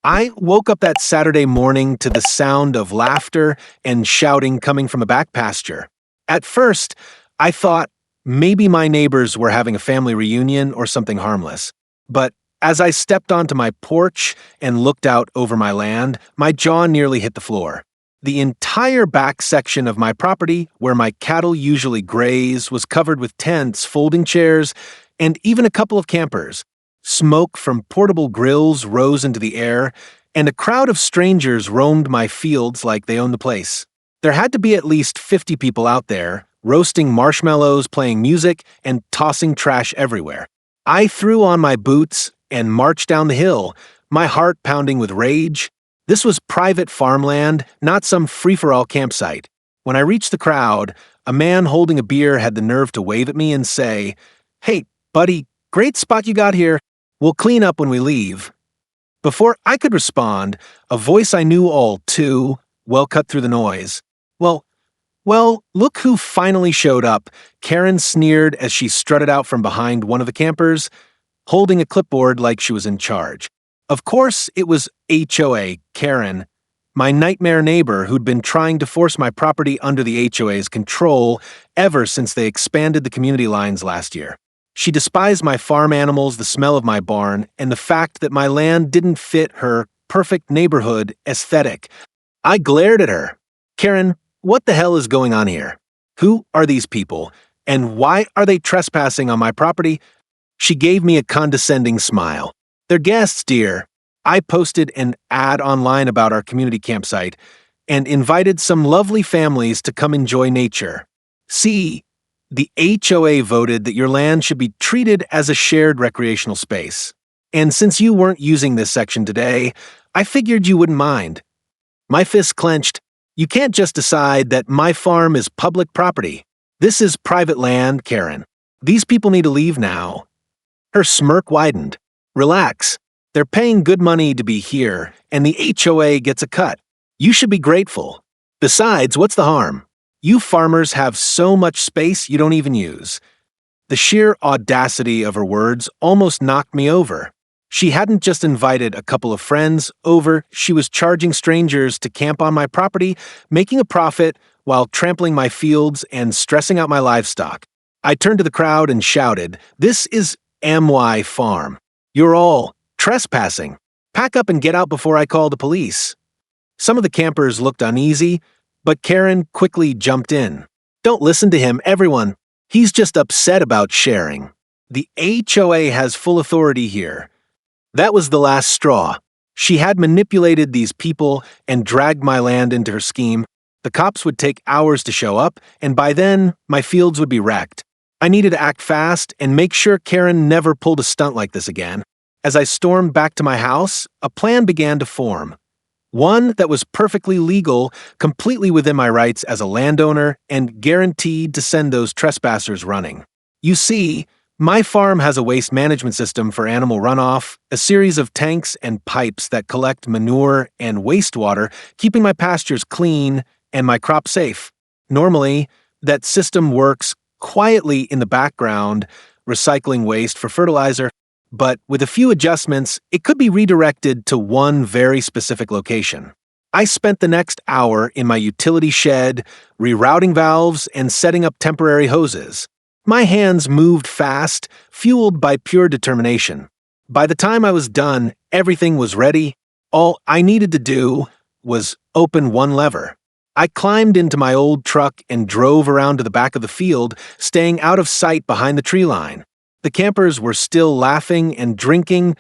I woke up that Saturday morning to the sound of laughter and shouting coming from a back pasture. At first, I thought maybe my neighbors were having a family reunion or something harmless. But as I stepped onto my porch and looked out over my land, my jaw nearly hit the floor. The entire back section of my property, where my cattle usually graze, was covered with tents, folding chairs, and even a couple of campers. Smoke from portable grills rose into the air, and a crowd of strangers roamed my fields like they owned the place. There had to be at least 50 people out there, roasting marshmallows, playing music, and tossing trash everywhere. I threw on my boots and marched down the hill, my heart pounding with rage. This was private farmland, not some free-for-all campsite. When I reached the crowd, a man holding a beer had the nerve to wave at me and say, "Hey, buddy, great spot you got here. We'll clean up when we leave." Before I could respond, a voice I knew all too well cut through the noise. Well, look who finally showed up," Karen sneered as she strutted out from behind one of the campers, holding a clipboard like she was in charge. Of course, it was HOA Karen, my nightmare neighbor who'd been trying to force my property under the HOA's control ever since they expanded the community lines last year. She despised my farm animals, the smell of my barn, and the fact that my land didn't fit her perfect neighborhood aesthetic. I glared at her. "Karen, what the hell is going on here? Who are these people, and why are they trespassing on my property?" She gave me a condescending smile. "They're guests, dear. I posted an ad online about our community campsite and invited some lovely families to come enjoy nature. See, the HOA voted that your land should be treated as a shared recreational space. And since you weren't using this section today, I figured you wouldn't mind." My fists clenched. "You can't just decide that my farm is public property. This is private land, Karen. These people need to leave now." Her smirk widened. "Relax. They're paying good money to be here, and the HOA gets a cut. You should be grateful. Besides, what's the harm? You farmers have so much space you don't even use." The sheer audacity of her words almost knocked me over. She hadn't just invited a couple of friends over, she was charging strangers to camp on my property, making a profit while trampling my fields and stressing out my livestock. I turned to the crowd and shouted, "This is MY Farm. You're all trespassing. Pack up and get out before I call the police." Some of the campers looked uneasy, but Karen quickly jumped in. "Don't listen to him, everyone. He's just upset about sharing. The HOA has full authority here." That was the last straw. She had manipulated these people and dragged my land into her scheme. The cops would take hours to show up, and by then, my fields would be wrecked. I needed to act fast and make sure Karen never pulled a stunt like this again. As I stormed back to my house, a plan began to form. One that was perfectly legal, completely within my rights as a landowner, and guaranteed to send those trespassers running. You see, my farm has a waste management system for animal runoff, a series of tanks and pipes that collect manure and wastewater, keeping my pastures clean and my crops safe. Normally, that system works quietly in the background, recycling waste for fertilizer, but with a few adjustments, it could be redirected to one very specific location. I spent the next hour in my utility shed, rerouting valves and setting up temporary hoses. My hands moved fast, fueled by pure determination. By the time I was done, everything was ready. All I needed to do was open one lever. I climbed into my old truck and drove around to the back of the field, staying out of sight behind the tree line. The campers were still laughing and drinking,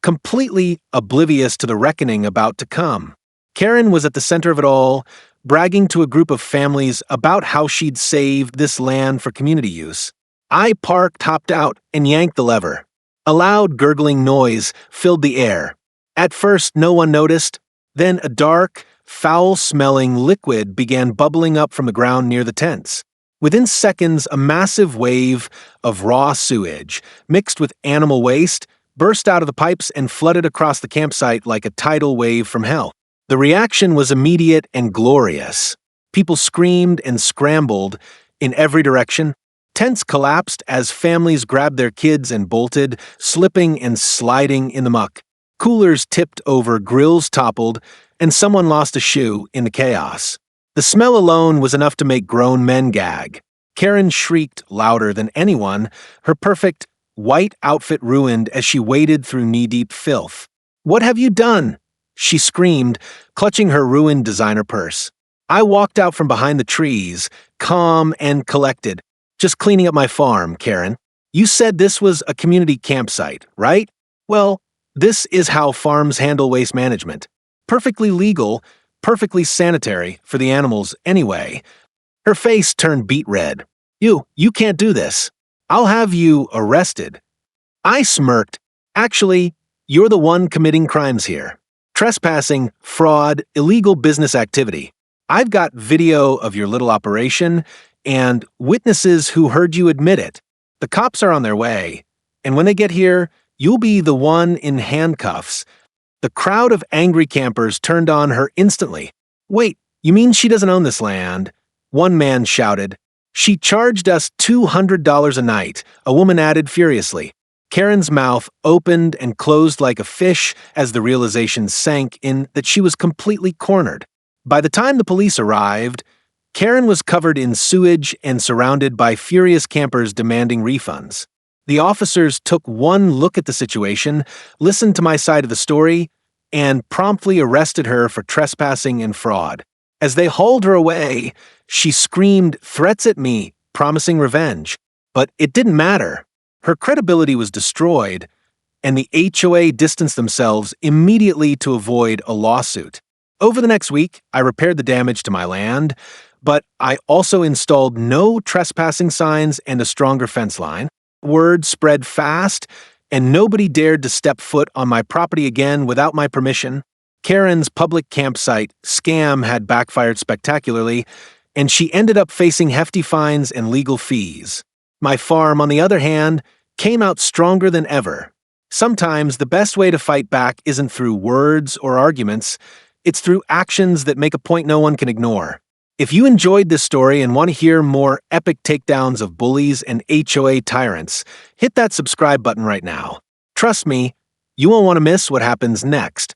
completely oblivious to the reckoning about to come. Karen was at the center of it all, bragging to a group of families about how she'd saved this land for community use. I parked, hopped out, and yanked the lever. A loud gurgling noise filled the air. At first, no one noticed. Then a dark, foul-smelling liquid began bubbling up from the ground near the tents. Within seconds, a massive wave of raw sewage, mixed with animal waste, burst out of the pipes and flooded across the campsite like a tidal wave from hell. The reaction was immediate and glorious. People screamed and scrambled in every direction. Tents collapsed as families grabbed their kids and bolted, slipping and sliding in the muck. Coolers tipped over, grills toppled, and someone lost a shoe in the chaos. The smell alone was enough to make grown men gag. Karen shrieked louder than anyone, her perfect white outfit ruined as she waded through knee-deep filth. "What have you done?" she screamed, clutching her ruined designer purse. I walked out from behind the trees, calm and collected. "Just cleaning up my farm, Karen. You said this was a community campsite, right? Well, this is how farms handle waste management. Perfectly legal, perfectly sanitary for the animals anyway." Her face turned beet red. You can't do this. I'll have you arrested." I smirked. "Actually, you're the one committing crimes here. Trespassing, fraud, illegal business activity. I've got video of your little operation and witnesses who heard you admit it. The cops are on their way, and when they get here, you'll be the one in handcuffs." The crowd of angry campers turned on her instantly. "Wait, you mean she doesn't own this land?" one man shouted. "She charged us $200 a night," a woman added furiously. Karen's mouth opened and closed like a fish as the realization sank in that she was completely cornered. By the time the police arrived, Karen was covered in sewage and surrounded by furious campers demanding refunds. The officers took one look at the situation, listened to my side of the story, and promptly arrested her for trespassing and fraud. As they hauled her away, she screamed threats at me, promising revenge. But it didn't matter. Her credibility was destroyed, and the HOA distanced themselves immediately to avoid a lawsuit. Over the next week, I repaired the damage to my land, but I also installed no trespassing signs and a stronger fence line. Word spread fast, and nobody dared to step foot on my property again without my permission. Karen's public campsite scam had backfired spectacularly, and she ended up facing hefty fines and legal fees. My farm, on the other hand, came out stronger than ever. Sometimes the best way to fight back isn't through words or arguments, it's through actions that make a point no one can ignore. If you enjoyed this story and want to hear more epic takedowns of bullies and HOA tyrants, hit that subscribe button right now. Trust me, you won't want to miss what happens next.